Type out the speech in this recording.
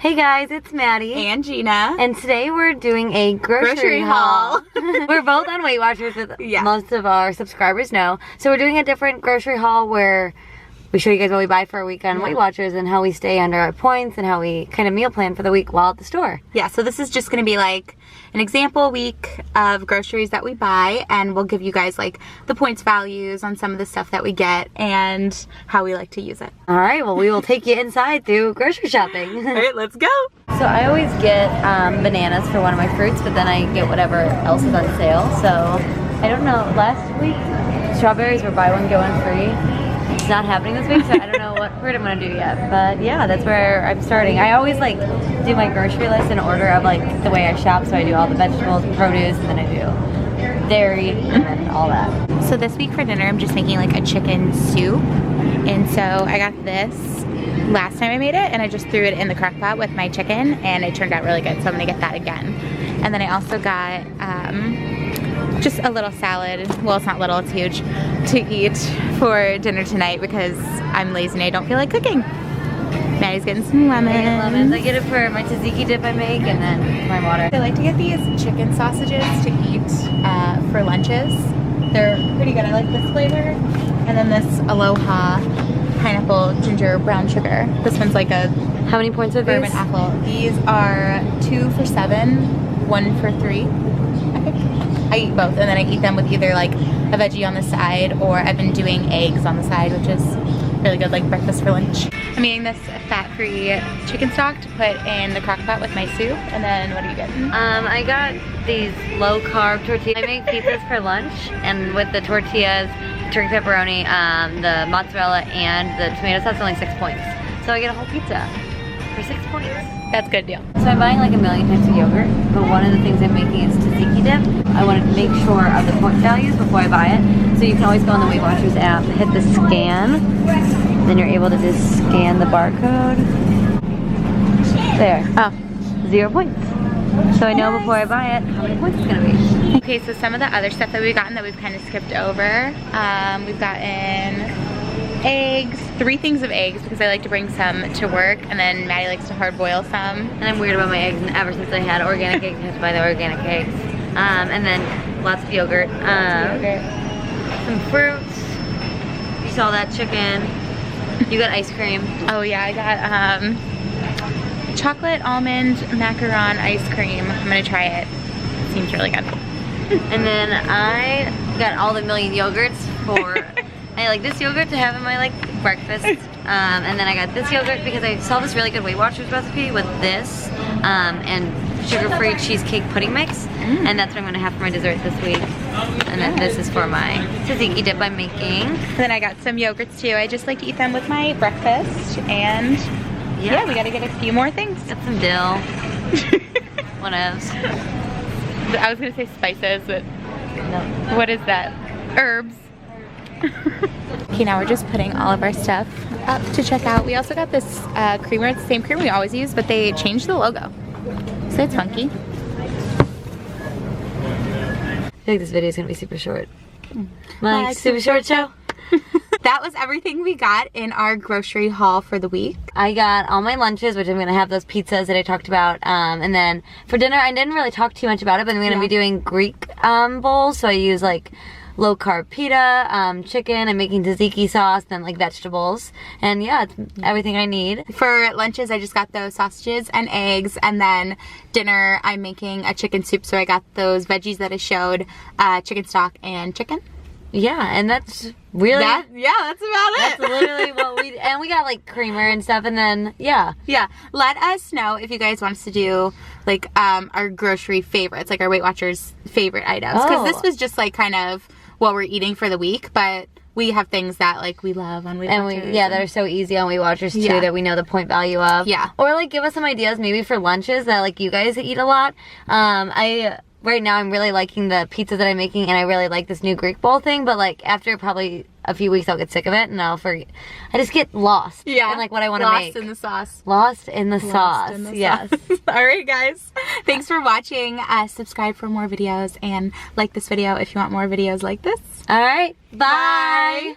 Hey guys, it's Maddie and Gina, and today we're doing a grocery haul. We're both on Weight Watchers, with most of our subscribers know. So we're doing a different grocery haul where we show you guys what we buy for a week on Weight Watchers and how we stay under our points and how we kind of meal plan for the week while at the store. Yeah, so this is just going to be like an example week of groceries that we buy, and we'll give you guys like the points values on some of the stuff that we get and how we like to use it. All right, well, we will take you inside through grocery shopping. All right, let's go. So I always get bananas for one of my fruits, but then I get whatever else is on sale. So I don't know, last week strawberries were buy one, get one free. It's not happening this week, so I don't know what fruit I'm gonna do yet. But yeah, that's where I'm starting. I always like do my grocery list in order of like the way I shop. So I do all the vegetables and produce, and then I do dairy and then all that. So this week for dinner, I'm just making like a chicken soup. And so I got this last time I made it, and I just threw it in the crock pot with my chicken, and it turned out really good. So I'm gonna get that again. And then I also got just a little salad, well, it's not little, it's huge, to eat for dinner tonight because I'm lazy and I don't feel like cooking. Maddie's getting some lemons. I get it for my tzatziki dip I make, and then my water. I like to get these chicken sausages to eat for lunches. They're pretty good. I like this flavor. And then this Aloha pineapple ginger brown sugar. This one's like a how many points are these? Bourbon apple. These are 2 for $7, 1 for $3. I think. I eat both, and then I eat them with either like a veggie on the side, or I've been doing eggs on the side, which is really good, like breakfast for lunch. I'm eating this fat-free chicken stock to put in the crock pot with my soup. And then what are you getting? I got these low-carb tortillas. I make pizzas for lunch, and with the tortillas, turkey pepperoni, the mozzarella, and the tomato sauce, only 6 points. So I get a whole pizza for 6 points. That's a good deal. So I'm buying like a million types of yogurt, but one of the things I'm making is tzatziki dip. I want to make sure of the point values before I buy it. So you can always go on the Weight Watchers app, hit the scan, then you're able to just scan the barcode. There. Oh, 0 points. So I know before I buy it how many points it's gonna be. Okay, so some of the other stuff that we've gotten that we've kind of skipped over. We've gotten eggs, 3 things of eggs because I like to bring some to work, and then Maddie likes to hard boil some. And I'm weird about my eggs, and ever since I had organic eggs, I have to buy the organic eggs. And then lots of yogurt. Some fruits. You saw that chicken. You got ice cream. Oh yeah, I got chocolate almond macaron ice cream. I'm gonna try it. It seems really good. And then I got all the million yogurts for I like this yogurt to have in my like breakfast, and then I got this yogurt because I saw this really good Weight Watchers recipe with this and sugar-free cheesecake pudding mix, and that's what I'm gonna have for my dessert this week. And then this is for my tzatziki dip I'm making. And then I got some yogurts too. I just like to eat them with my breakfast, and yeah, we gotta get a few more things. Got some dill. Whatevs. I was gonna say spices, but no. What is that? Herbs. Okay, now we're just putting all of our stuff up to check out. We also got this creamer. It's the same creamer we always use, but they changed the logo, so it's funky. I feel like this video is gonna be super short. My super short show. That was everything we got in our grocery haul for the week. I got all my lunches, which I'm gonna have those pizzas that I talked about, and then for dinner I didn't really talk too much about it, but I'm gonna be doing Greek bowls. So I use like low carb pita, chicken, I'm making tzatziki sauce, then like vegetables, and yeah, it's everything I need. For lunches, I just got those sausages and eggs, and then dinner, I'm making a chicken soup, so I got those veggies that I showed, chicken stock and chicken. Yeah, and that's really that's about it. That's literally what we and we got like creamer and stuff, and then yeah. Let us know if you guys want us to do like our grocery favorites, like our Weight Watchers favorite items, because this was just like kind of what we're eating for the week, but we have things that like we love on Weight Watchers. That are so easy on Weight Watchers too, that we know the point value of. Yeah. Or like give us some ideas maybe for lunches that like you guys eat a lot. Right now I'm really liking the pizza that I'm making, and I really like this new Greek bowl thing, but like after probably a few weeks I'll get sick of it and I'll forget. I just get lost in like what I want to make. Lost in the sauce. Lost in the sauce. Yes. Alright guys, thanks for watching. Subscribe for more videos and like this video if you want more videos like this. Alright, bye.